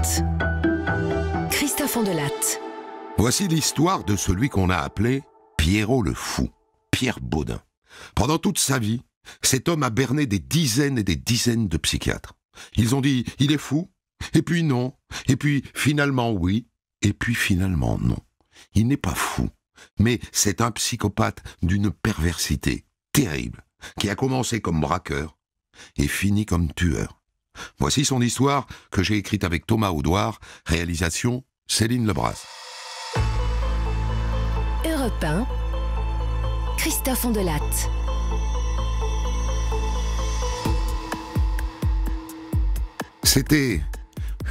Latte. Christophe Ondelatte. Voici l'histoire de celui qu'on a appelé Pierrot le Fou, Pierre Baudin. Pendant toute sa vie, cet homme a berné des dizaines et des dizaines de psychiatres. Ils ont dit « il est fou », et puis non, et puis finalement oui, et puis finalement non. Il n'est pas fou, mais c'est un psychopathe d'une perversité terrible, qui a commencé comme braqueur et fini comme tueur. Voici son histoire que j'ai écrite avec Thomas Audouard, réalisation Céline Lebras. Europe 1, Christophe Ondelatte. C'était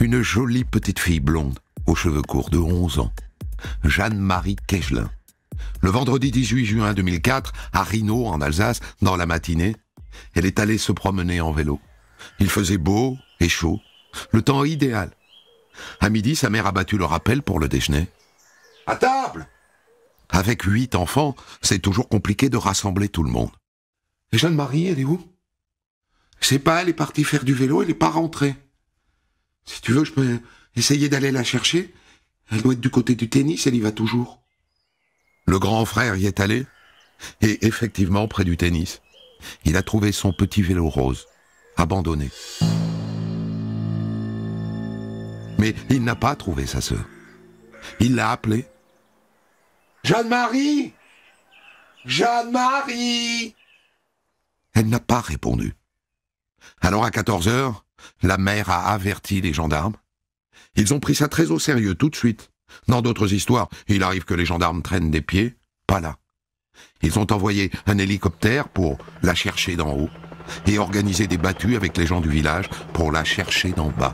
une jolie petite fille blonde, aux cheveux courts de 11 ans, Jeanne-Marie Kegelin. Le vendredi 18 juin 2004, à Rhino, en Alsace, dans la matinée, elle est allée se promener en vélo. Il faisait beau et chaud, le temps idéal. À midi, sa mère a battu le rappel pour le déjeuner. « À table !» Avec 8 enfants, c'est toujours compliqué de rassembler tout le monde. « Et Jeanne-Marie, elle est où ?»« Je sais pas, elle est partie faire du vélo, elle n'est pas rentrée. Si tu veux, je peux essayer d'aller la chercher. Elle doit être du côté du tennis, elle y va toujours. » Le grand frère y est allé, et effectivement, près du tennis, il a trouvé son petit vélo rose, abandonné. Mais il n'a pas trouvé sa sœur. Il l'a appelée. « Jeanne-Marie ! Jeanne-Marie !» Elle n'a pas répondu. Alors à 14 heures, la mère a averti les gendarmes. Ils ont pris ça très au sérieux tout de suite. Dans d'autres histoires, il arrive que les gendarmes traînent des pieds, pas là. Ils ont envoyé un hélicoptère pour la chercher d'en haut et organiser des battues avec les gens du village pour la chercher d'en bas.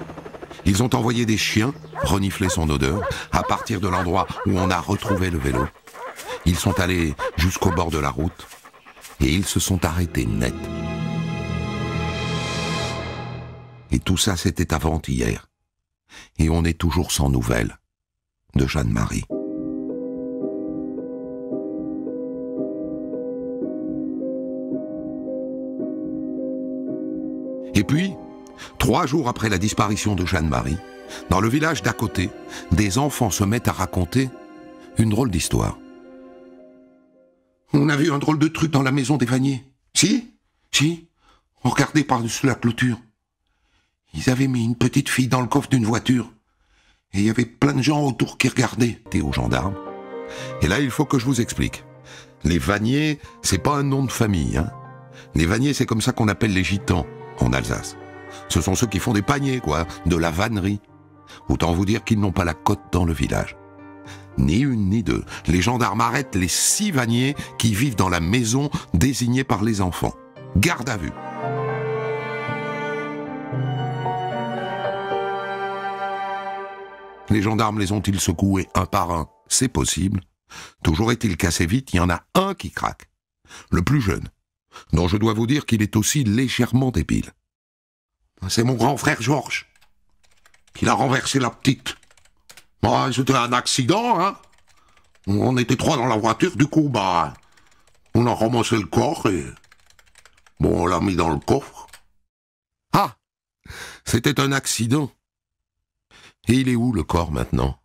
Ils ont envoyé des chiens renifler son odeur à partir de l'endroit où on a retrouvé le vélo. Ils sont allés jusqu'au bord de la route et ils se sont arrêtés net. Et tout ça, c'était avant-hier. Et on est toujours sans nouvelles de Jeanne-Marie. Et puis, 3 jours après la disparition de Jeanne-Marie, dans le village d'à côté, des enfants se mettent à raconter une drôle d'histoire. On a vu un drôle de truc dans la maison des Vanier. Si, on regardait par-dessus la clôture. Ils avaient mis une petite fille dans le coffre d'une voiture. Et il y avait plein de gens autour qui regardaient. Et aux gendarmes. Et là, il faut que je vous explique. Les Vanier, c'est pas un nom de famille, hein. Les Vanier, c'est comme ça qu'on appelle les gitans en Alsace. Ce sont ceux qui font des paniers, quoi, de la vannerie. Autant vous dire qu'ils n'ont pas la cote dans le village. Ni une ni deux. Les gendarmes arrêtent les 6 Vanier qui vivent dans la maison désignée par les enfants. Garde à vue. Les gendarmes les ont-ils secoués un par un? C'est possible. Toujours est-il qu'assez vite, il y en a un qui craque. Le plus jeune, dont je dois vous dire qu'il est aussi légèrement débile. C'est mon grand frère Georges, qui l'a renversé la petite. Bon, c'était un accident, hein. On était 3 dans la voiture, du coup, on a ramassé le corps et... Bon, on l'a mis dans le coffre. Ah, c'était un accident. Et il est où, le corps, maintenant?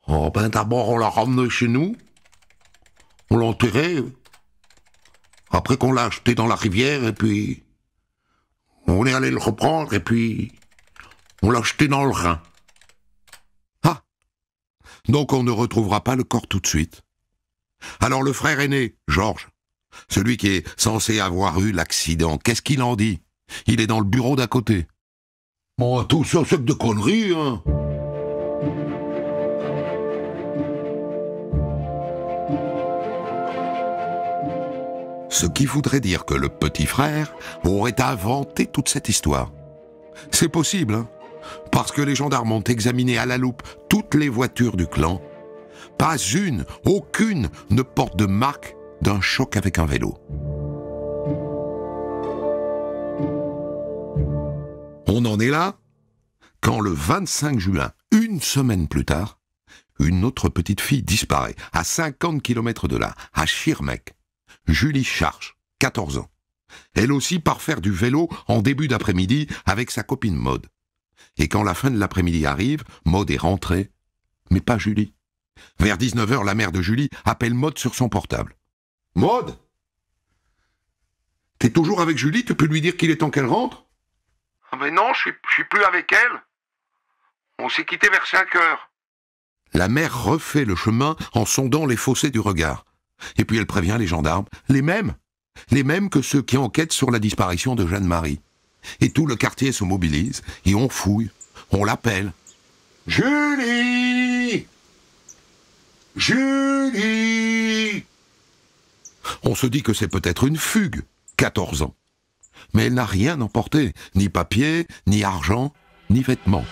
Oh, d'abord, on l'a ramené chez nous. On l'a enterré. Après qu'on l'a acheté dans la rivière, et puis... On est allé le reprendre, et puis... On l'a jeté dans le Rhin. Ah! Donc on ne retrouvera pas le corps tout de suite. Alors le frère aîné, Georges, celui qui est censé avoir eu l'accident, qu'est-ce qu'il en dit? Il est dans le bureau d'à côté. Bon, tout ça, c'est que de conneries, hein. Ce qui voudrait dire que le petit frère aurait inventé toute cette histoire. C'est possible, hein, parce que les gendarmes ont examiné à la loupe toutes les voitures du clan. Pas une, aucune ne porte de marque d'un choc avec un vélo. On en est là quand le 25 juin, une semaine plus tard, une autre petite fille disparaît à 50 km de là, à Schirmeck. Julie Charge, 14 ans. Elle aussi part faire du vélo en début d'après-midi avec sa copine Maude. Et quand la fin de l'après-midi arrive, Maude est rentrée, mais pas Julie. Vers 19h, la mère de Julie appelle Maude sur son portable. « Maude, t'es toujours avec Julie? Tu peux lui dire qu'il est temps qu'elle rentre ?»« Ah mais non, je suis plus avec elle. On s'est quitté vers 5h. » La mère refait le chemin en sondant les fossés du regard. Et puis elle prévient les gendarmes, les mêmes que ceux qui enquêtent sur la disparition de Jeanne-Marie. Et tout le quartier se mobilise, et on fouille, on l'appelle. « Julie! Julie !» On se dit que c'est peut-être une fugue, 14 ans. Mais elle n'a rien emporté, ni papier, ni argent, ni vêtements.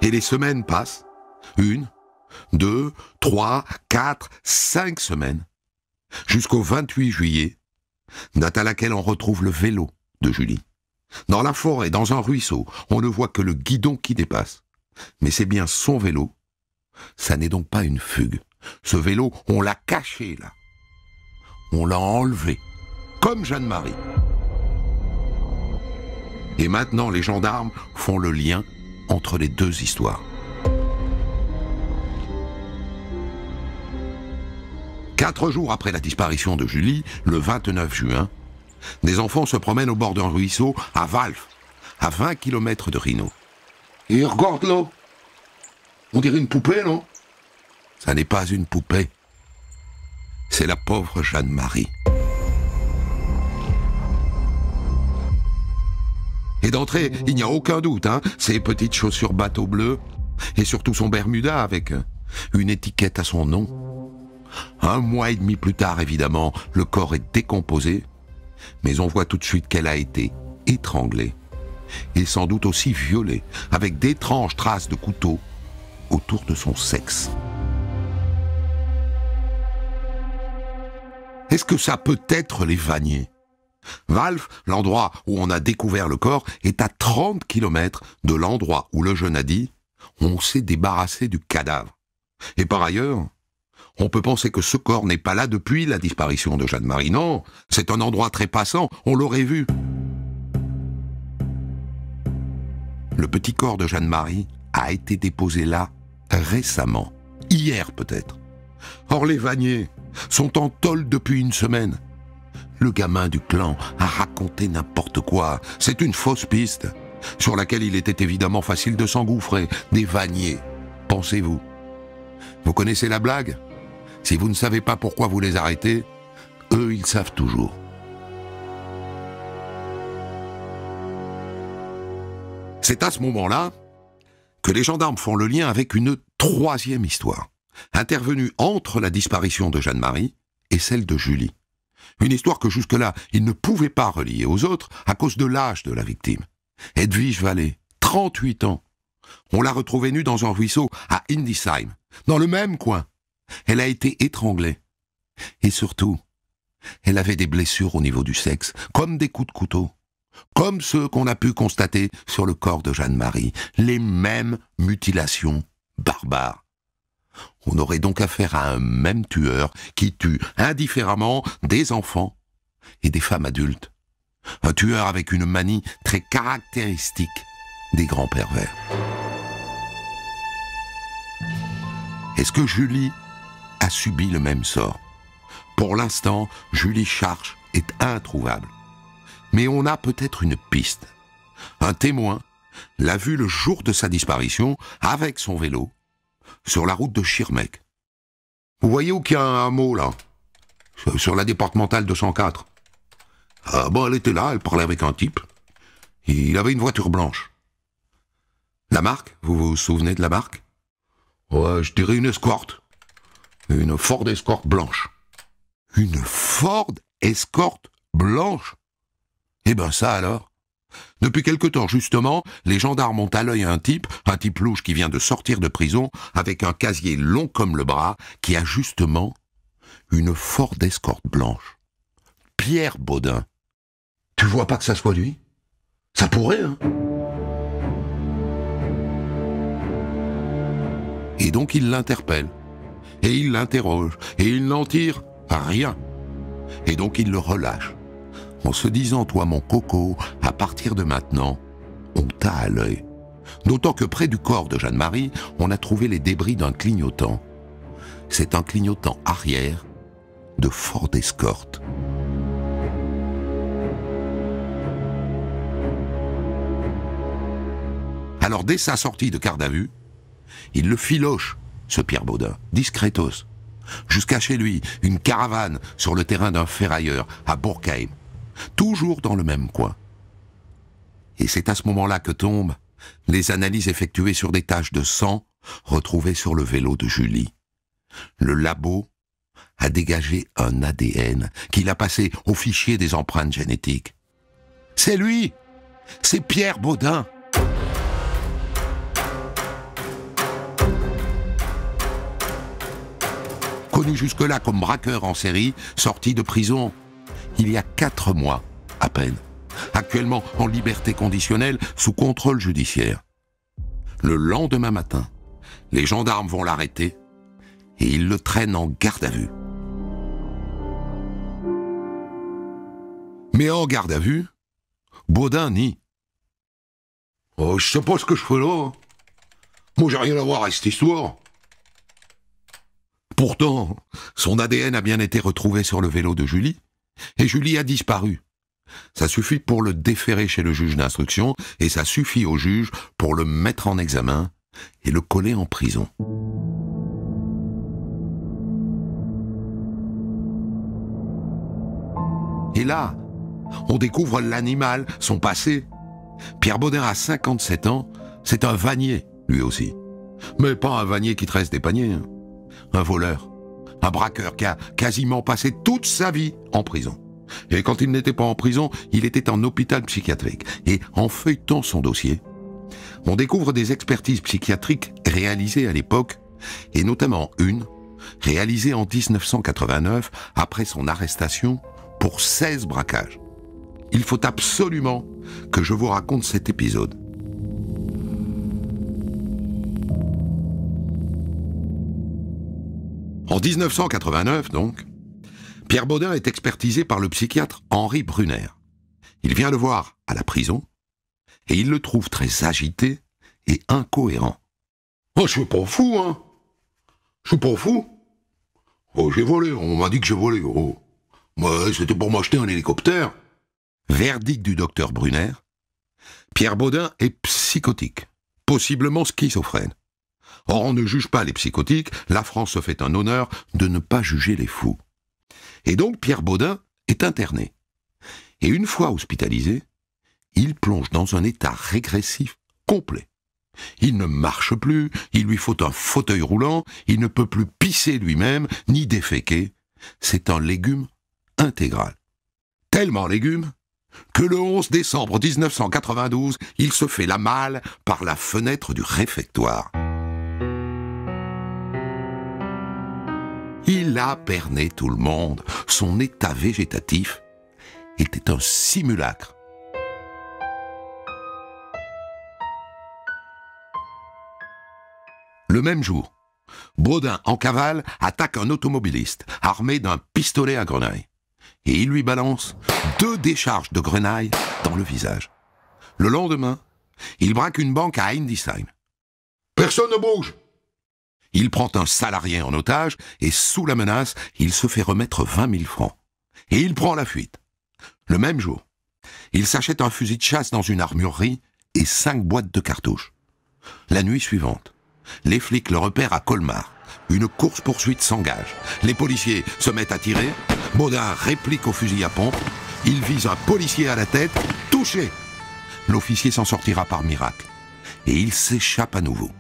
Et les semaines passent. 1, 2, 3, 4, 5 semaines. Jusqu'au 28 juillet, date à laquelle on retrouve le vélo de Julie. Dans la forêt, dans un ruisseau, on ne voit que le guidon qui dépasse. Mais c'est bien son vélo. Ça n'est donc pas une fugue. Ce vélo, on l'a caché là. On l'a enlevé, comme Jeanne-Marie. Et maintenant, les gendarmes font le lien entre les deux histoires. 4 jours après la disparition de Julie, le 29 juin, des enfants se promènent au bord d'un ruisseau à Valves, à 20 km de Rhino. Et regarde là, on dirait une poupée, non? Ça n'est pas une poupée. C'est la pauvre Jeanne-Marie. Et d'entrée, il n'y a aucun doute, ses petites chaussures bateau bleues, et surtout son Bermuda avec une étiquette à son nom. 1 mois et demi plus tard, évidemment, le corps est décomposé, mais on voit tout de suite qu'elle a été étranglée, et sans doute aussi violée, avec d'étranges traces de couteau autour de son sexe. Est-ce que ça peut être les Vaniers? Valves, l'endroit où on a découvert le corps, est à 30 km de l'endroit où le jeune a dit « on s'est débarrassé du cadavre ». Et par ailleurs, on peut penser que ce corps n'est pas là depuis la disparition de Jeanne-Marie. Non, c'est un endroit très passant, on l'aurait vu. Le petit corps de Jeanne-Marie a été déposé là récemment, hier peut-être. Or les Vaniers sont en tôle depuis une semaine. Le gamin du clan a raconté n'importe quoi. C'est une fausse piste, sur laquelle il était évidemment facile de s'engouffrer. Des Vaniers, pensez-vous. Vous connaissez la blague? Si vous ne savez pas pourquoi vous les arrêtez, eux, ils savent toujours. C'est à ce moment-là que les gendarmes font le lien avec une troisième histoire, intervenue entre la disparition de Jeanne-Marie et celle de Julie. Une histoire que jusque-là, ils ne pouvaient pas relier aux autres à cause de l'âge de la victime. Edwige Vallée, 38 ans. On l'a retrouvée nue dans un ruisseau à Indisheim, dans le même coin. Elle a été étranglée. Et surtout, elle avait des blessures au niveau du sexe, comme des coups de couteau, comme ceux qu'on a pu constater sur le corps de Jeanne-Marie, les mêmes mutilations barbares. On aurait donc affaire à un même tueur qui tue indifféremment des enfants et des femmes adultes. Un tueur avec une manie très caractéristique des grands pervers. Est-ce que Julie a subi le même sort? Pour l'instant, Julie Charche est introuvable. Mais on a peut-être une piste. Un témoin l'a vue le jour de sa disparition avec son vélo sur la route de Schirmeck. Vous voyez où qu'il y a un hameau, là? Sur la départementale 204. Ah bon, elle était là, elle parlait avec un type. Il avait une voiture blanche. La marque? Vous vous souvenez de la marque? Ouais, je dirais une Escort. Une Ford Escort blanche. Une Ford Escort blanche? Eh ben ça alors. Depuis quelque temps, justement, les gendarmes ont à l'œil un type louche qui vient de sortir de prison, avec un casier long comme le bras, qui a justement une Ford Escort blanche. Pierre Baudin. Tu vois pas que ça soit lui? Ça pourrait, hein? Et donc il l'interpelle, et il l'interroge, et il n'en tire rien. Et donc il le relâche, en se disant, toi mon coco, à partir de maintenant, on t'a à l'œil. D'autant que près du corps de Jeanne-Marie, on a trouvé les débris d'un clignotant. C'est un clignotant arrière de Ford Escort. Alors dès sa sortie de garde à vue, il le filoche, ce Pierre Baudin, discretos, jusqu'à chez lui, une caravane sur le terrain d'un ferrailleur à Bourgheim, toujours dans le même coin. Et c'est à ce moment-là que tombent les analyses effectuées sur des taches de sang retrouvées sur le vélo de Julie. Le labo a dégagé un ADN qu'il a passé au fichier des empreintes génétiques. C'est lui! C'est Pierre Baudin! Connu jusque-là comme braqueur en série, sorti de prison il y a 4 mois à peine. Actuellement en liberté conditionnelle sous contrôle judiciaire. Le lendemain matin, les gendarmes vont l'arrêter et ils le traînent en garde à vue. Mais en garde à vue, Baudin nie. « Oh, je sais pas ce que je fais là. Moi, j'ai rien à voir avec cette histoire. » Pourtant, son ADN a bien été retrouvé sur le vélo de Julie, et Julie a disparu. Ça suffit pour le déférer chez le juge d'instruction, et ça suffit au juge pour le mettre en examen et le coller en prison. Et là, on découvre l'animal, son passé. Pierre Baudin a 57 ans, c'est un vannier, lui aussi. Mais pas un vannier qui tresse des paniers, hein. Un voleur, un braqueur qui a quasiment passé toute sa vie en prison. Et quand il n'était pas en prison, il était en hôpital psychiatrique. Et en feuilletant son dossier, on découvre des expertises psychiatriques réalisées à l'époque, et notamment une réalisée en 1989 après son arrestation pour 16 braquages. Il faut absolument que je vous raconte cet épisode. En 1989, donc, Pierre Baudin est expertisé par le psychiatre Henri Brunner. Il vient le voir à la prison et il le trouve très agité et incohérent. « Oh, je suis pas fou, hein. Je suis pas fou. Oh, j'ai volé, on m'a dit que j'ai volé, oh. Moi, c'était pour m'acheter un hélicoptère. » Verdict du docteur Brunner, Pierre Baudin est psychotique, possiblement schizophrène. Or, on ne juge pas les psychotiques, la France se fait un honneur de ne pas juger les fous. Et donc, Pierre Baudin est interné. Et une fois hospitalisé, il plonge dans un état régressif complet. Il ne marche plus, il lui faut un fauteuil roulant, il ne peut plus pisser lui-même, ni déféquer. C'est un légume intégral. Tellement légume que le 11 décembre 1992, il se fait la malle par la fenêtre du réfectoire. Il a berné tout le monde. Son état végétatif était un simulacre. Le même jour, Baudin, en cavale, attaque un automobiliste armé d'un pistolet à grenaille. Et il lui balance 2 décharges de grenaille dans le visage. Le lendemain, il braque une banque à Hildesheim. Personne ne bouge. Il prend un salarié en otage et, sous la menace, il se fait remettre 20 000 francs. Et il prend la fuite. Le même jour, il s'achète un fusil de chasse dans une armurerie et 5 boîtes de cartouches. La nuit suivante, les flics le repèrent à Colmar. Une course-poursuite s'engage. Les policiers se mettent à tirer. Baudin réplique au fusil à pompe. Il vise un policier à la tête. Touché! L'officier s'en sortira par miracle. Et il s'échappe à nouveau.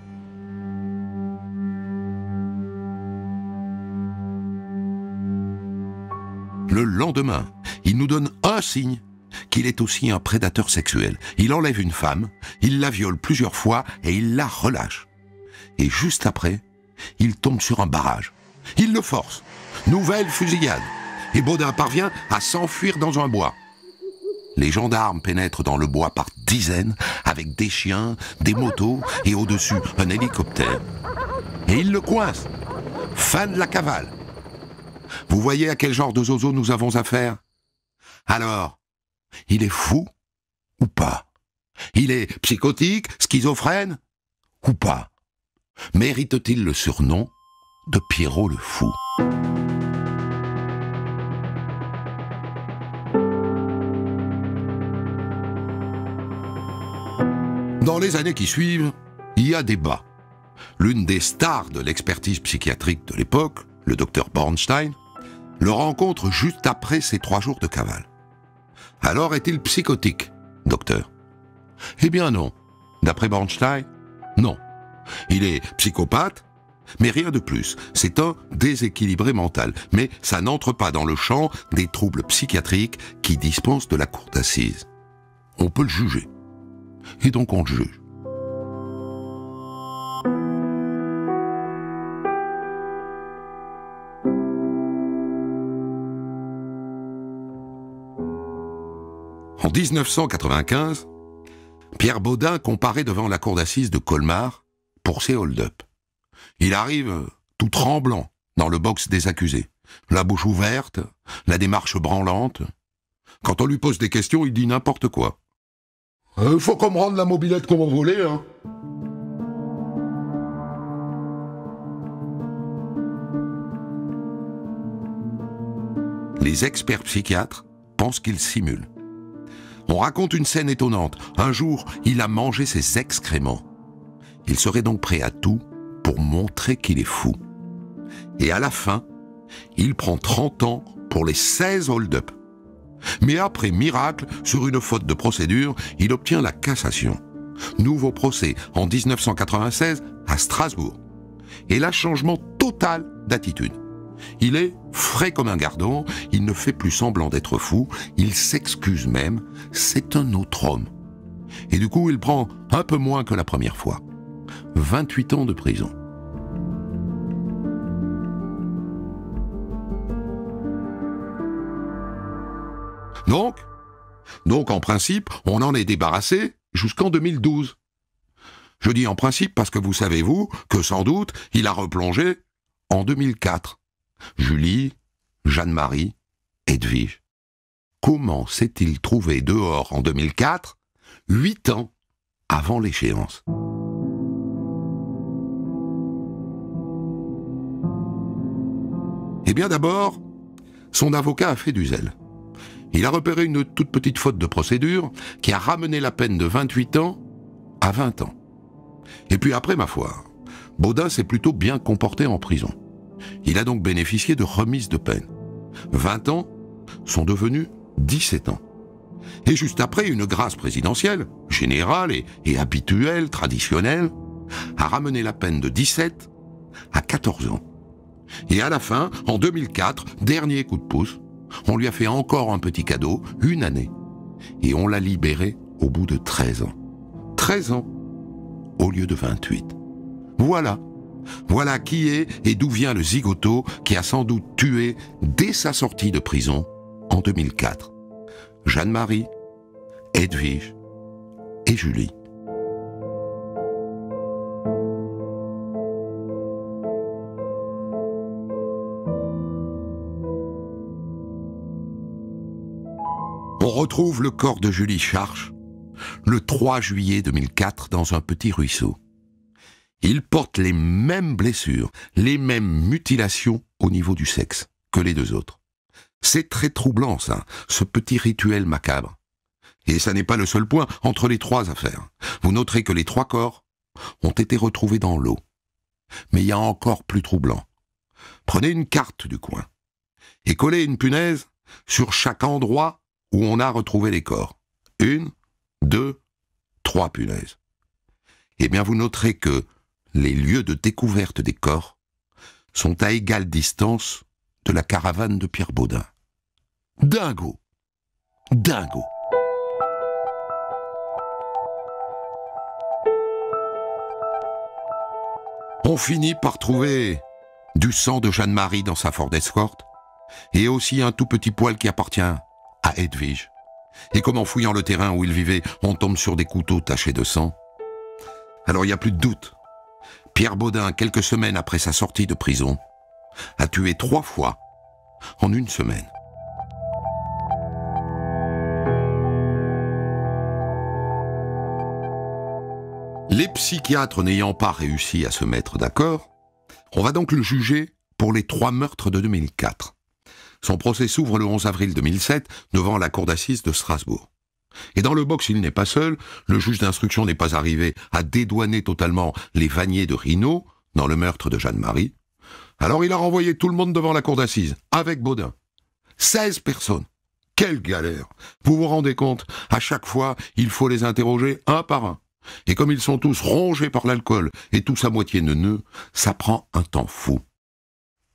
Le lendemain, il nous donne un signe qu'il est aussi un prédateur sexuel. Il enlève une femme, il la viole plusieurs fois et il la relâche. Et juste après, il tombe sur un barrage. Il le force. Nouvelle fusillade. Et Baudin parvient à s'enfuir dans un bois. Les gendarmes pénètrent dans le bois par dizaines, avec des chiens, des motos et au-dessus un hélicoptère. Et ils le coincent. Fin de la cavale. Vous voyez à quel genre de zozo nous avons affaire? Alors, il est fou ou pas? Il est psychotique, schizophrène ou pas? Mérite-t-il le surnom de Pierrot le fou? Dans les années qui suivent, il y a débat. L'une des stars de l'expertise psychiatrique de l'époque, le docteur Bornstein, le rencontre juste après ses 3 jours de cavale. Alors est-il psychotique, docteur? Eh bien non. D'après Bornstein, non. Il est psychopathe, mais rien de plus. C'est un déséquilibré mental. Mais ça n'entre pas dans le champ des troubles psychiatriques qui dispensent de la cour d'assises. On peut le juger. Et donc on le juge. En 1995, Pierre Baudin comparaît devant la cour d'assises de Colmar pour ses hold-up. Il arrive tout tremblant dans le box des accusés, la bouche ouverte, la démarche branlante. Quand on lui pose des questions, il dit n'importe quoi. Faut qu'on me rende la mobilette comme on voulait, hein. Les experts psychiatres pensent qu'il simule. On raconte une scène étonnante. Un jour, il a mangé ses excréments. Il serait donc prêt à tout pour montrer qu'il est fou. Et à la fin, il prend 30 ans pour les 16 hold-up. Mais après miracle, sur une faute de procédure, il obtient la cassation. Nouveau procès en 1996 à Strasbourg. Et là, changement total d'attitude. Il est frais comme un gardon, il ne fait plus semblant d'être fou, il s'excuse même, c'est un autre homme. Et du coup, il prend un peu moins que la première fois. 28 ans de prison. Donc, en principe, on en est débarrassé jusqu'en 2012. Je dis en principe parce que vous savez, vous, que sans doute, il a replongé en 2004. Julie, Jeanne-Marie, Edwige. Comment s'est-il trouvé dehors en 2004, 8 ans avant l'échéance? Eh bien d'abord, son avocat a fait du zèle. Il a repéré une toute petite faute de procédure qui a ramené la peine de 28 ans à 20 ans. Et puis après, ma foi, Baudin s'est plutôt bien comporté en prison. Il a donc bénéficié de remise de peine. 20 ans sont devenus 17 ans. Et juste après, une grâce présidentielle, générale et habituelle, traditionnelle, a ramené la peine de 17 à 14 ans. Et à la fin, en 2004, dernier coup de pouce, on lui a fait encore un petit cadeau, 1 année. Et on l'a libéré au bout de 13 ans. 13 ans au lieu de 28. Voilà qui est et d'où vient le zigoto qui a sans doute tué dès sa sortie de prison en 2004. Jeanne-Marie, Edwige et Julie. On retrouve le corps de Julie Charche le 3 juillet 2004 dans un petit ruisseau. Il porte les mêmes blessures, les mêmes mutilations au niveau du sexe que les 2 autres. C'est très troublant, ça, ce petit rituel macabre. Et ça n'est pas le seul point entre les 3 affaires. Vous noterez que les 3 corps ont été retrouvés dans l'eau. Mais il y a encore plus troublant. Prenez une carte du coin et collez une punaise sur chaque endroit où on a retrouvé les corps. 1, 2, 3 punaises. Eh bien, vous noterez que les lieux de découverte des corps sont à égale distance de la caravane de Pierre Baudin. Dingo! Dingo! On finit par trouver du sang de Jeanne-Marie dans sa Ford Escort et aussi un tout petit poil qui appartient à Edwige. Et comme en fouillant le terrain où il vivait, on tombe sur des couteaux tachés de sang. Alors il n'y a plus de doute. Pierre Baudin, quelques semaines après sa sortie de prison, a tué 3 fois en une semaine. Les psychiatres n'ayant pas réussi à se mettre d'accord, on va donc le juger pour les 3 meurtres de 2004. Son procès s'ouvre le 11 avril 2007 devant la cour d'assises de Strasbourg. Et dans le box, il n'est pas seul, le juge d'instruction n'est pas arrivé à dédouaner totalement les Vanier de Rino dans le meurtre de Jeanne-Marie. Alors il a renvoyé tout le monde devant la cour d'assises, avec Baudin. 16 personnes. Quelle galère! Vous vous rendez compte, à chaque fois, il faut les interroger un par un. Et comme ils sont tous rongés par l'alcool et tous à moitié neuneux, ça prend un temps fou.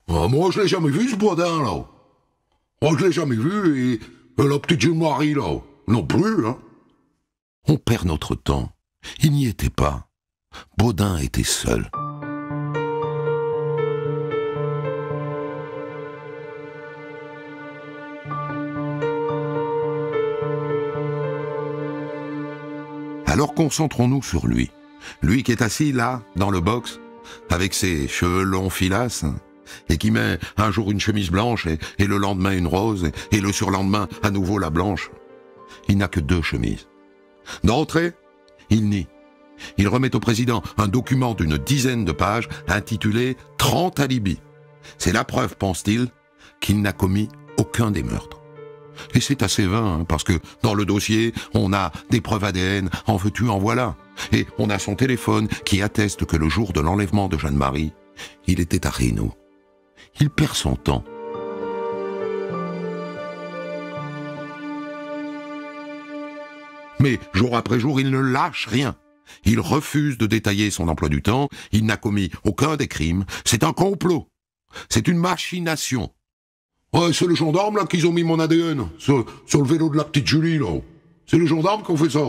Ah, moi, je l'ai jamais vu, ce Baudin, là. Moi, je l'ai jamais vu, et la petite Jeanne-Marie, là, non plus, hein. On perd notre temps. Il n'y était pas. Baudin était seul. Alors concentrons-nous sur lui. Lui qui est assis là, dans le box, avec ses cheveux longs filasses, et qui met un jour une chemise blanche, et le lendemain une rose, et le surlendemain à nouveau la blanche. Il n'a que 2 chemises. D'entrée, il nie. Il remet au président un document d'une dizaine de pages intitulé « 30 alibis ». C'est la preuve, pense-t-il, qu'il n'a commis aucun des meurtres. Et c'est assez vain, hein, parce que dans le dossier, on a des preuves ADN, en veux-tu, en voilà. Et on a son téléphone qui atteste que le jour de l'enlèvement de Jeanne-Marie, il était à Reno. Il perd son temps. Mais jour après jour, il ne lâche rien. Il refuse de détailler son emploi du temps, il n'a commis aucun des crimes. C'est un complot. C'est une machination. Ouais, c'est les gendarmes, là, qui ont mis mon ADN sur le vélo de la petite Julie, là. C'est les gendarmes qui ont fait ça.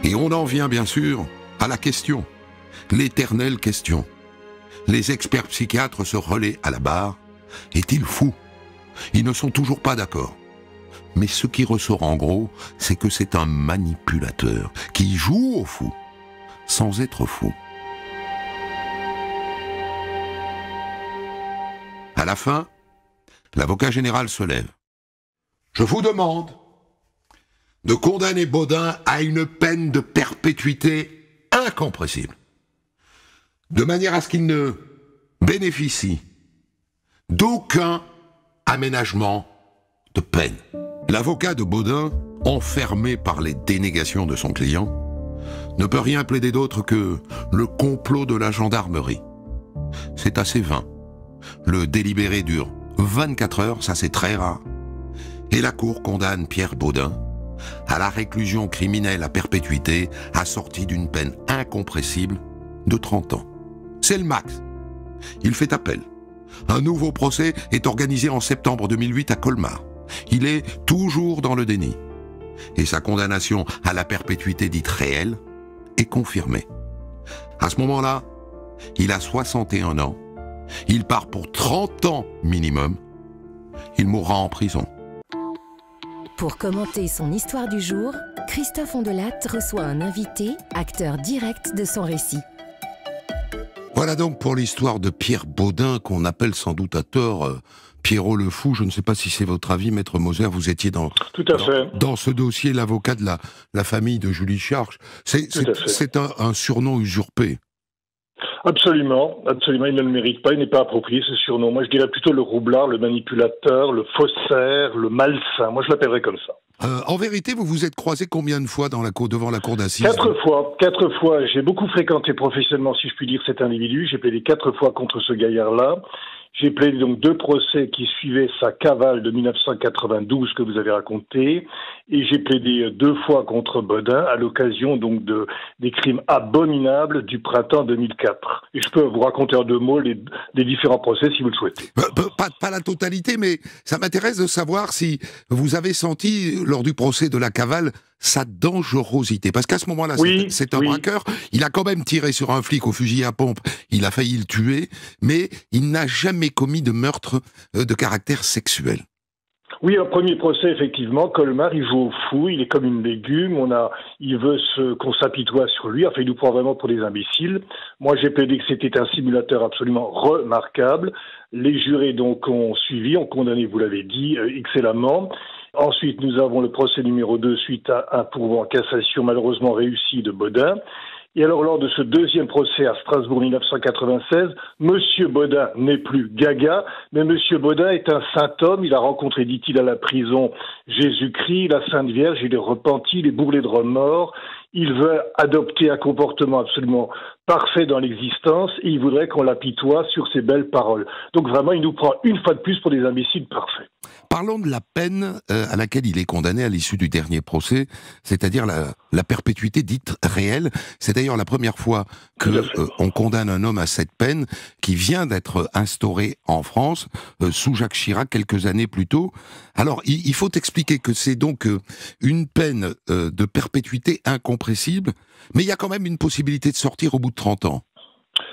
Et on en vient, bien sûr, à la question. L'éternelle question. Les experts psychiatres se relaient à la barre. Est-il fou? Ils ne sont toujours pas d'accord. Mais ce qui ressort en gros, c'est que c'est un manipulateur qui joue au fou, sans être fou. À la fin, l'avocat général se lève. Je vous demande de condamner Baudin à une peine de perpétuité incompressible, de manière à ce qu'il ne bénéficie d'aucun aménagement de peine. L'avocat de Baudin, enfermé par les dénégations de son client, ne peut rien plaider d'autre que le complot de la gendarmerie. C'est assez vain. Le délibéré dure 24 heures, ça c'est très rare. Et la cour condamne Pierre Baudin à la réclusion criminelle à perpétuité, assortie d'une peine incompressible de 30 ans. C'est le max. Il fait appel. Un nouveau procès est organisé en septembre 2008 à Colmar. Il est toujours dans le déni. Et sa condamnation à la perpétuité dite réelle est confirmée. À ce moment-là, il a 61 ans. Il part pour 30 ans minimum. Il mourra en prison. Pour commenter son histoire du jour, Christophe Ondelat reçoit un invité, acteur direct de son récit. Voilà donc pour l'histoire de Pierre Baudin, qu'on appelle sans doute à tort Pierrot le Fou. Je ne sais pas si c'est votre avis, Maître Moser, vous étiez dans ce dossier, l'avocat de la famille de Julie Charge. C'est un surnom usurpé. Absolument, absolument, il ne le mérite pas, il n'est pas approprié ce surnom. Moi je dirais plutôt le roublard, le manipulateur, le faussaire, le malsain, moi je l'appellerais comme ça. En vérité, vous vous êtes croisé combien de fois devant la cour d'assises? 4 fois. J'ai beaucoup fréquenté professionnellement, si je puis dire, cet individu. J'ai plaidé 4 fois contre ce gaillard-là. J'ai plaidé donc 2 procès qui suivaient sa cavale de 1992 que vous avez raconté, et j'ai plaidé 2 fois contre Baudin à l'occasion donc des crimes abominables du printemps 2004. Et je peux vous raconter en 2 mots les différents procès si vous le souhaitez. Pas la totalité, mais ça m'intéresse de savoir si vous avez senti lors du procès de la cavale sa dangerosité. Parce qu'à ce moment-là, c'est un braqueur. Il a quand même tiré sur un flic au fusil à pompe. Il a failli le tuer, mais il n'a jamais commis de meurtre de caractère sexuel. Oui, un premier procès, effectivement. Colmar, il joue au fou, il est comme une légume, il veut qu'on s'apitoie sur lui, enfin, il nous prend vraiment pour des imbéciles. Moi, j'ai plaidé que c'était un simulateur absolument remarquable. Les jurés, donc, ont suivi, ont condamné, vous l'avez dit, excellemment. Ensuite, nous avons le procès numéro 2 suite à un pourvoi en cassation malheureusement réussi de Bodin. Et alors, lors de ce deuxième procès à Strasbourg 1996, Monsieur Bodin n'est plus gaga, mais Monsieur Bodin est un saint homme. Il a rencontré, dit-il, à la prison Jésus-Christ, la Sainte Vierge, il est repenti, il est bourrelé de remords. Il veut adopter un comportement absolument parfait dans l'existence et il voudrait qu'on l'apitoie sur ses belles paroles. Donc vraiment, il nous prend une fois de plus pour des imbéciles parfaits. Parlons de la peine à laquelle il est condamné à l'issue du dernier procès, c'est-à-dire la perpétuité dite réelle. C'est d'ailleurs la première fois que on condamne un homme à cette peine qui vient d'être instaurée en France sous Jacques Chirac quelques années plus tôt. Alors, il faut expliquer que c'est donc une peine de perpétuité incompressible, mais il y a quand même une possibilité de sortir au bout de 30 ans.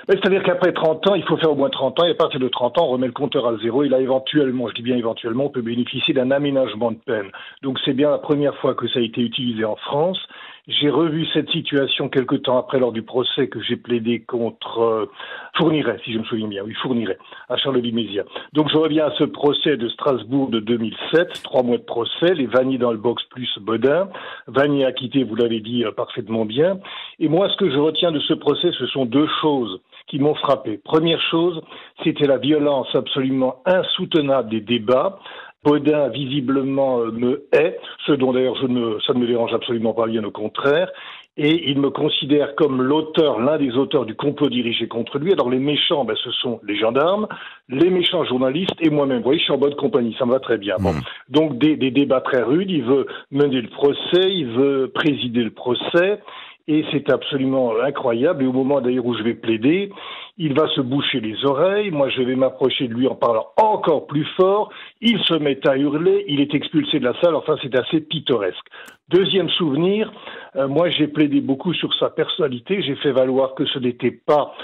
C'est-à-dire qu'après 30 ans, il faut faire au moins 30 ans, et à partir de 30 ans, on remet le compteur à zéro, et là, éventuellement, je dis bien éventuellement, on peut bénéficier d'un aménagement de peine. Donc c'est bien la première fois que ça a été utilisé en France. J'ai revu cette situation quelque temps après lors du procès que j'ai plaidé contre Fourniret, si je me souviens bien, oui, Fourniret, à Charleville-Mézières. Donc je reviens à ce procès de Strasbourg de 2007, 3 mois de procès, les Vannier dans le box plus Bodin. Vannier acquitté, vous l'avez dit parfaitement bien. Et moi, ce que je retiens de ce procès, ce sont deux choses qui m'ont frappé. Première chose, c'était la violence absolument insoutenable des débats. Bodin, visiblement, me hait, ce dont d'ailleurs ça ne me dérange absolument pas, bien au contraire, et il me considère comme l'un des auteurs du complot dirigé contre lui. Alors les méchants, ce sont les gendarmes, les méchants journalistes et moi-même. Vous voyez, je suis en bonne compagnie, ça me va très bien. Bon. Donc des débats très rudes, il veut mener le procès, il veut présider le procès, et c'est absolument incroyable. Et au moment d'ailleurs où je vais plaider, il va se boucher les oreilles. Moi, je vais m'approcher de lui en parlant encore plus fort. Il se met à hurler. Il est expulsé de la salle. Enfin, c'est assez pittoresque. Deuxième souvenir, moi, j'ai plaidé beaucoup sur sa personnalité. J'ai fait valoir que ce n'était pas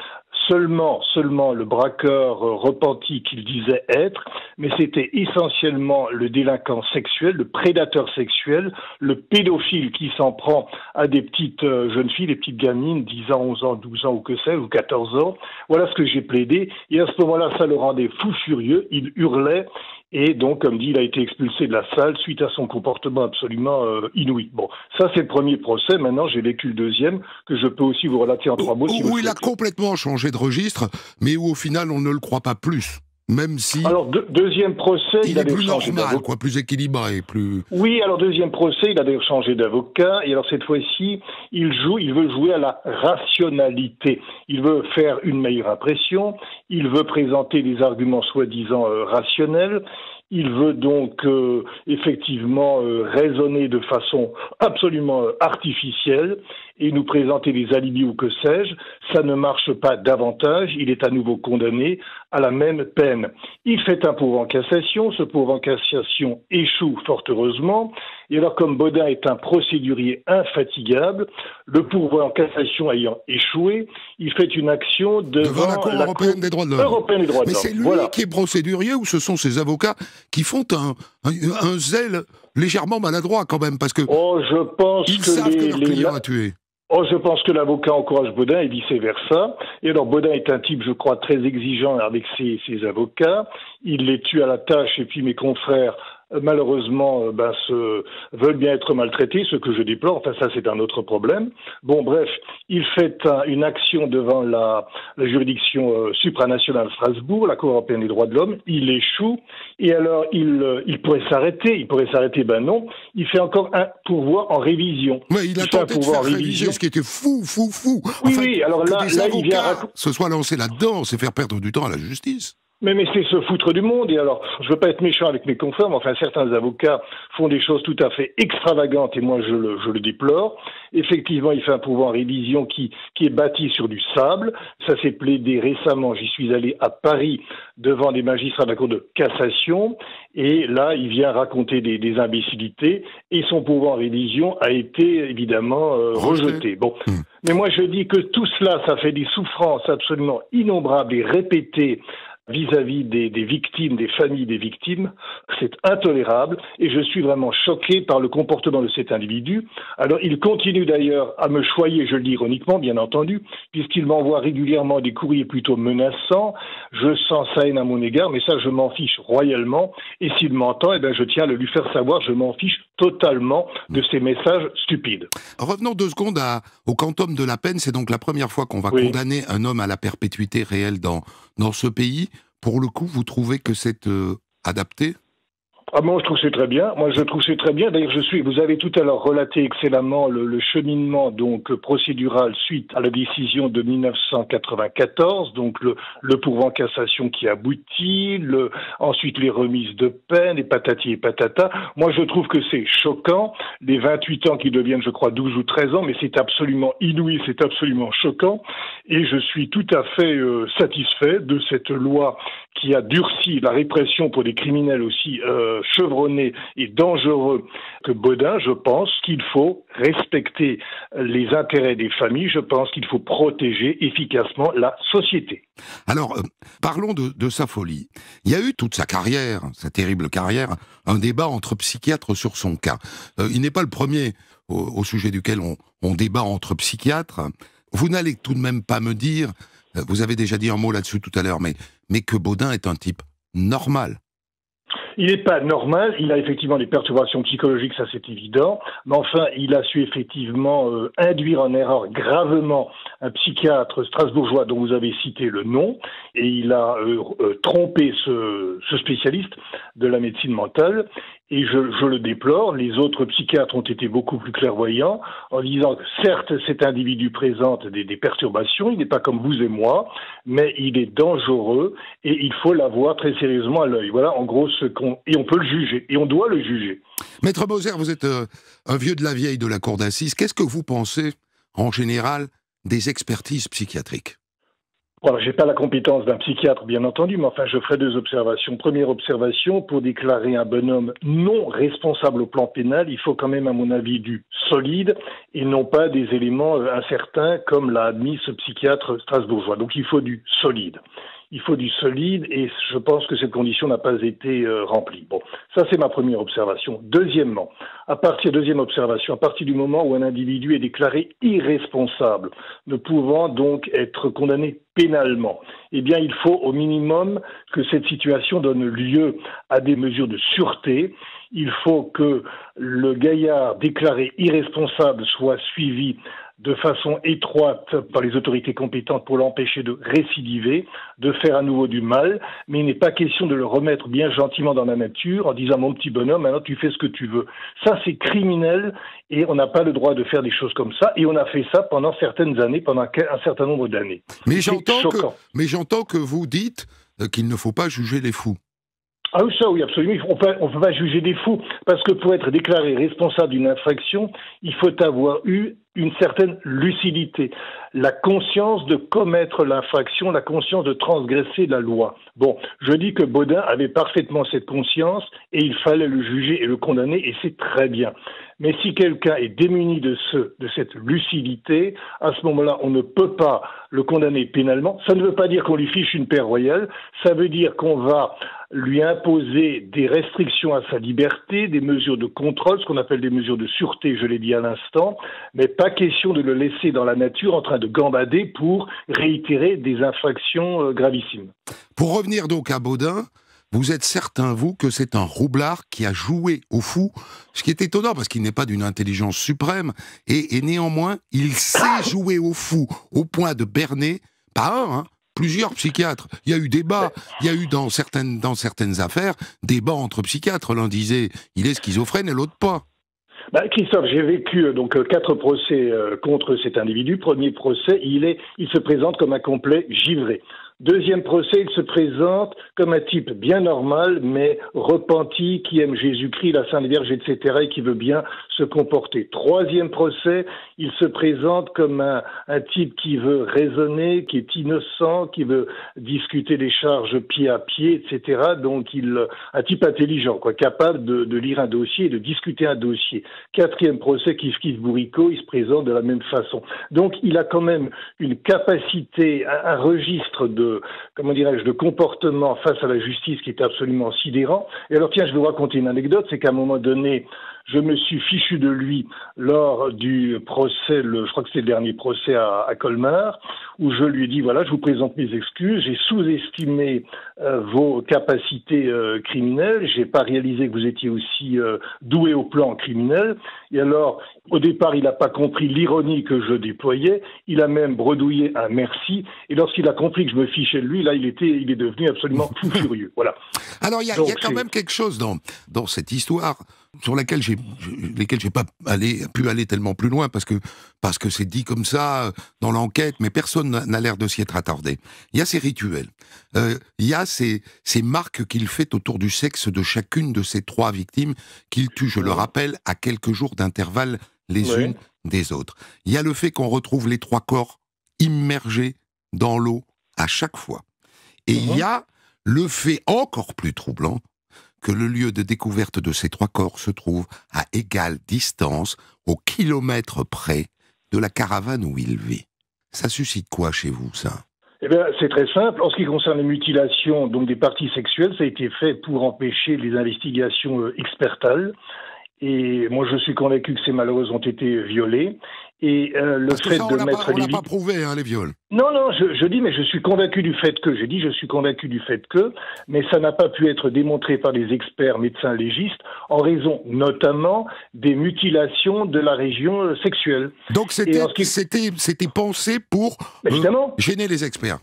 seulement le braqueur repenti qu'il disait être, mais c'était essentiellement le délinquant sexuel, le prédateur sexuel, le pédophile qui s'en prend à des petites jeunes filles, des petites gamines, 10 ans, 11 ans, 12 ans ou que sais-je, ou 14 ans. Voilà ce que j'ai plaidé. Et à ce moment-là, ça le rendait fou furieux. Il hurlait. Et donc, comme dit, il a été expulsé de la salle suite à son comportement absolument inouï. Bon, ça c'est le premier procès. Maintenant, j'ai vécu le deuxième, que je peux aussi vous relater en 3 mots. Où il a complètement changé de registre, mais où au final on ne le croit pas plus. Même si... Alors, deuxième procès, il est plus normal, plus équilibré, plus... Oui, alors deuxième procès, il a d'ailleurs changé d'avocat, et alors cette fois-ci, il veut jouer à la rationalité. Il veut faire une meilleure impression, il veut présenter des arguments soi-disant rationnels, il veut donc effectivement raisonner de façon absolument artificielle et nous présenter des alibis ou que sais-je. Ça ne marche pas davantage. Il est à nouveau condamné à la même peine. Il fait un pourvoi en cassation. Ce pourvoi en cassation échoue fort heureusement. Et alors, comme Bodin est un procédurier infatigable, le pourvoi en cassation ayant échoué, il fait une action devant la Cour européenne des droits de l'homme. Mais c'est lui qui est procédurier ou ce sont ses avocats qui font un zèle légèrement maladroit quand même, parce que je pense ils savent que leur client a tué. Je pense que l'avocat encourage Bodin et vice-versa. Et alors Bodin est un type, je crois, très exigeant avec ses avocats. Il les tue à la tâche et puis mes confrères malheureusement veulent bien être maltraités, ce que je déplore. Enfin, ça, c'est un autre problème. Bon, bref, il fait une action devant la juridiction supranationale de Strasbourg, la Cour européenne des droits de l'homme. Il échoue. Et alors, il pourrait s'arrêter. Il pourrait s'arrêter. Non. Il fait encore un pourvoi en révision. Mais il a tenté de faire réviser, ce qui était fou. Oui, alors là, il vient se soit lancé là-dedans, c'est faire perdre du temps à la justice. Mais c'est se foutre du monde. Et alors, je veux pas être méchant avec mes confrères, mais enfin, certains avocats font des choses tout à fait extravagantes et moi, je le déplore. Effectivement, il fait un pourvoi en révision qui est bâti sur du sable. Ça s'est plaidé récemment. J'y suis allé à Paris devant des magistrats de la Cour de cassation. Et là, il vient raconter des imbécilités. Et son pourvoi en révision a été, évidemment, rejeté. Bon. Mais moi, je dis que tout cela, ça fait des souffrances absolument innombrables et répétées vis-à-vis des victimes, des familles des victimes, c'est intolérable et je suis vraiment choqué par le comportement de cet individu. Alors il continue d'ailleurs à me choyer, je le dis ironiquement bien entendu, puisqu'il m'envoie régulièrement des courriers plutôt menaçants. Je sens sa haine à mon égard, mais ça je m'en fiche royalement et s'il m'entend, je tiens à le lui faire savoir, je m'en fiche totalement de ces messages stupides. Revenons 2 secondes au quantum de la peine. C'est donc la première fois qu'on va condamner un homme à la perpétuité réelle dans ce pays. Pour le coup, vous trouvez que c'est adapté ? Ah, moi, je trouve que c'est très bien. D'ailleurs, vous avez tout à l'heure relaté excellemment le cheminement donc procédural suite à la décision de 1994, donc le pourvoi en cassation qui aboutit, ensuite les remises de peine, et patati et patata. Moi, je trouve que c'est choquant. Les 28 ans qui deviennent, je crois, 12 ou 13 ans, mais c'est absolument inouï, c'est absolument choquant. Et je suis tout à fait satisfait de cette loi qui a durci la répression pour des criminels aussi chevronnés et dangereux que Baudin. Je pense qu'il faut respecter les intérêts des familles, je pense qu'il faut protéger efficacement la société. Alors, parlons de sa folie. Il y a eu toute sa carrière, sa terrible carrière, un débat entre psychiatres sur son cas. Il n'est pas le premier au sujet duquel on débat entre psychiatres. Vous n'allez tout de même pas me dire, vous avez déjà dit un mot là-dessus tout à l'heure, mais que Baudin est un type normal. Il n'est pas normal, il a effectivement des perturbations psychologiques, ça c'est évident, mais enfin il a su effectivement induire en erreur gravement un psychiatre strasbourgeois dont vous avez cité le nom, et il a trompé ce spécialiste de la médecine mentale, et je le déplore. Les autres psychiatres ont été beaucoup plus clairvoyants en disant que certes cet individu présente des perturbations, il n'est pas comme vous et moi, mais il est dangereux et il faut l'avoir très sérieusement à l'œil. Voilà en gros et on peut le juger, et on doit le juger. Maître Moser, vous êtes un vieux de la vieille de la cour d'assises. Qu'est-ce que vous pensez, en général, des expertises psychiatriques ? Voilà, j'ai pas la compétence d'un psychiatre, bien entendu, mais enfin, je ferai 2 observations. Première observation, pour déclarer un bonhomme non responsable au plan pénal, il faut quand même, à mon avis, du solide et non pas des éléments incertains comme l'a admis ce psychiatre strasbourgeois. Donc, il faut du solide. Il faut du solide et je pense que cette condition n'a pas été remplie. Bon, ça c'est ma première observation. Deuxième observation, à partir du moment où un individu est déclaré irresponsable, ne pouvant donc être condamné pénalement, eh bien il faut au minimum que cette situation donne lieu à des mesures de sûreté. Il faut que le gaillard déclaré irresponsable soit suivi de façon étroite par les autorités compétentes pour l'empêcher de récidiver, de faire à nouveau du mal, mais il n'est pas question de le remettre bien gentiment dans la nature en disant « mon petit bonhomme, maintenant tu fais ce que tu veux ». Ça c'est criminel et on n'a pas le droit de faire des choses comme ça et on a fait ça pendant certaines années, pendant un certain nombre d'années. Mais j'entends que vous dites qu'il ne faut pas juger les fous. Ah oui, ça oui, absolument. On peut pas juger des fous, parce que pour être déclaré responsable d'une infraction, il faut avoir eu une certaine lucidité, la conscience de commettre l'infraction, la conscience de transgresser la loi. Bon, je dis que Baudin avait parfaitement cette conscience et il fallait le juger et le condamner et c'est très bien. Mais si quelqu'un est démuni de cette lucidité, à ce moment-là, on ne peut pas le condamner pénalement. Ça ne veut pas dire qu'on lui fiche une paix royale, ça veut dire qu'on va lui imposer des restrictions à sa liberté, des mesures de contrôle, ce qu'on appelle des mesures de sûreté, je l'ai dit à l'instant, mais pas question de le laisser dans la nature en train de gambader pour réitérer des infractions gravissimes. Pour revenir donc à Baudin, vous êtes certain, vous, que c'est un roublard qui a joué au fou, ce qui est étonnant parce qu'il n'est pas d'une intelligence suprême, et néanmoins, il sait jouer au fou au point de berner, pas un, plusieurs psychiatres. Il y a eu débat, il y a eu dans certaines affaires, débat entre psychiatres. L'un disait il est schizophrène et l'autre pas. Christophe, j'ai vécu donc 4 procès contre cet individu. Premier procès, il se présente comme un complet givré. Deuxième procès, il se présente comme un type bien normal, mais repenti, qui aime Jésus-Christ, la Sainte Vierge, etc., et qui veut bien se comporter. Troisième procès, il se présente comme un type qui veut raisonner, qui est innocent, qui veut discuter des charges pied à pied, etc. Donc, un type intelligent, capable de lire un dossier et de discuter un dossier. Quatrième procès, kiff bourricot, il se présente de la même façon. Donc, il a quand même une capacité, un registre de comment dirais-je, de comportement face à la justice qui était absolument sidérant. Et alors tiens, je vais vous raconter une anecdote, c'est qu'à un moment donné, je me suis fichu de lui lors du procès, je crois que c'était le dernier procès à Colmar, où je lui ai dit, voilà, je vous présente mes excuses, j'ai sous-estimé vos capacités criminelles, j'ai pas réalisé que vous étiez aussi doué au plan criminel, et alors, au départ, il n'a pas compris l'ironie que je déployais, il a même bredouillé un merci, et lorsqu'il a compris que je me fichais de lui, là, il est devenu absolument fou furieux, voilà. Alors, il y a quand même quelque chose dans cette histoire sur lesquelles j'ai pas pu aller tellement plus loin parce que c'est dit comme ça dans l'enquête, mais personne n'a l'air de s'y être attardé. Il y a ces rituels, il y a ces marques qu'il fait autour du sexe de chacune de ces 3 victimes qu'il tue, je le rappelle, à quelques jours d'intervalle les unes des autres. Il y a le fait qu'on retrouve les 3 corps immergés dans l'eau à chaque fois. Et il y a le fait encore plus troublant que le lieu de découverte de ces 3 corps se trouve à égale distance, au kilomètre près, de la caravane où il vit. Ça suscite quoi chez vous, ça ? Eh bien, c'est très simple. En ce qui concerne les mutilations, donc des parties sexuelles, ça a été fait pour empêcher les investigations expertales. Et moi, je suis convaincu que ces malheureuses ont été violées. Et le fait de mettre les... On n'a pas prouvé, hein, les viols. Non, je dis, mais je suis convaincu du fait que, mais ça n'a pas pu être démontré par les experts médecins légistes en raison notamment des mutilations de la région sexuelle. Donc c'était pensé pour gêner les experts.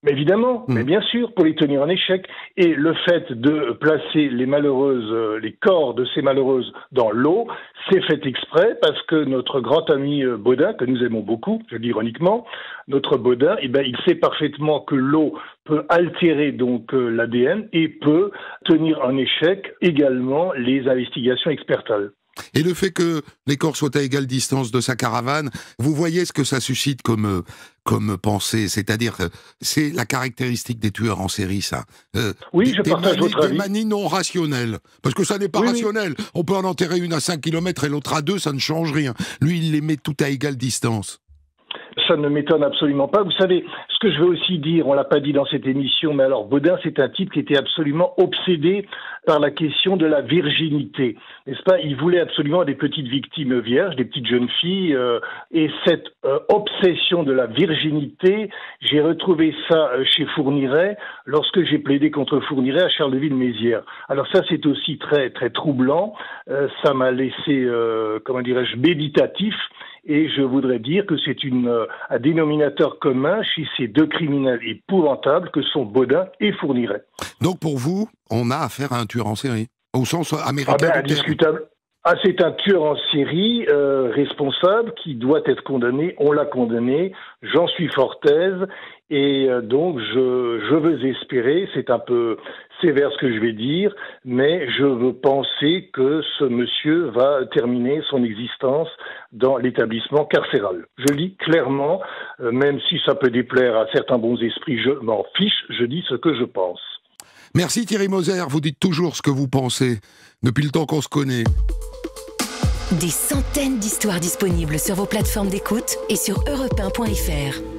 Mais évidemment, mais bien sûr, pour les tenir en échec. Et le fait de placer les corps de ces malheureuses dans l'eau, c'est fait exprès parce que notre grand ami Baudin, que nous aimons beaucoup, je dis ironiquement, notre Baudin, il sait parfaitement que l'eau peut altérer donc l'ADN et peut tenir en échec également les investigations expertales. Et le fait que les corps soient à égale distance de sa caravane, vous voyez ce que ça suscite comme pensée, c'est-à-dire c'est la caractéristique des tueurs en série, ça. Oui, je partage votre avis. Des manies non rationnelles, parce que ça n'est pas rationnel. Oui. On peut en enterrer une à 5 km et l'autre à 2, ça ne change rien. Lui, il les met tout à égale distance. Ça ne m'étonne absolument pas. Vous savez, ce que je veux aussi dire, on l'a pas dit dans cette émission, mais alors Baudin, c'est un type qui était absolument obsédé par la question de la virginité, n'est-ce pas ? Il voulait absolument des petites victimes vierges, des petites jeunes filles, et cette obsession de la virginité, j'ai retrouvé ça chez Fourniret lorsque j'ai plaidé contre Fourniret à Charleville-Mézières. Alors ça, c'est aussi très très troublant. Ça m'a laissé, méditatif. Et je voudrais dire que c'est un dénominateur commun chez ces 2 criminels épouvantables que sont Baudin et Fourniret. Donc pour vous, on a affaire à un tueur en série, au sens américain du indiscutable. C'est un tueur en série responsable qui doit être condamné. On l'a condamné, j'en suis fort aise. Et donc je veux espérer, c'est un peu sévère ce que je vais dire, mais je veux penser que ce monsieur va terminer son existence dans l'établissement carcéral. Je le dis clairement, même si ça peut déplaire à certains bons esprits, je m'en fiche, je dis ce que je pense. Merci Thierry Moser, vous dites toujours ce que vous pensez, depuis le temps qu'on se connaît. Des centaines d'histoires disponibles sur vos plateformes d'écoute et sur europe1.fr.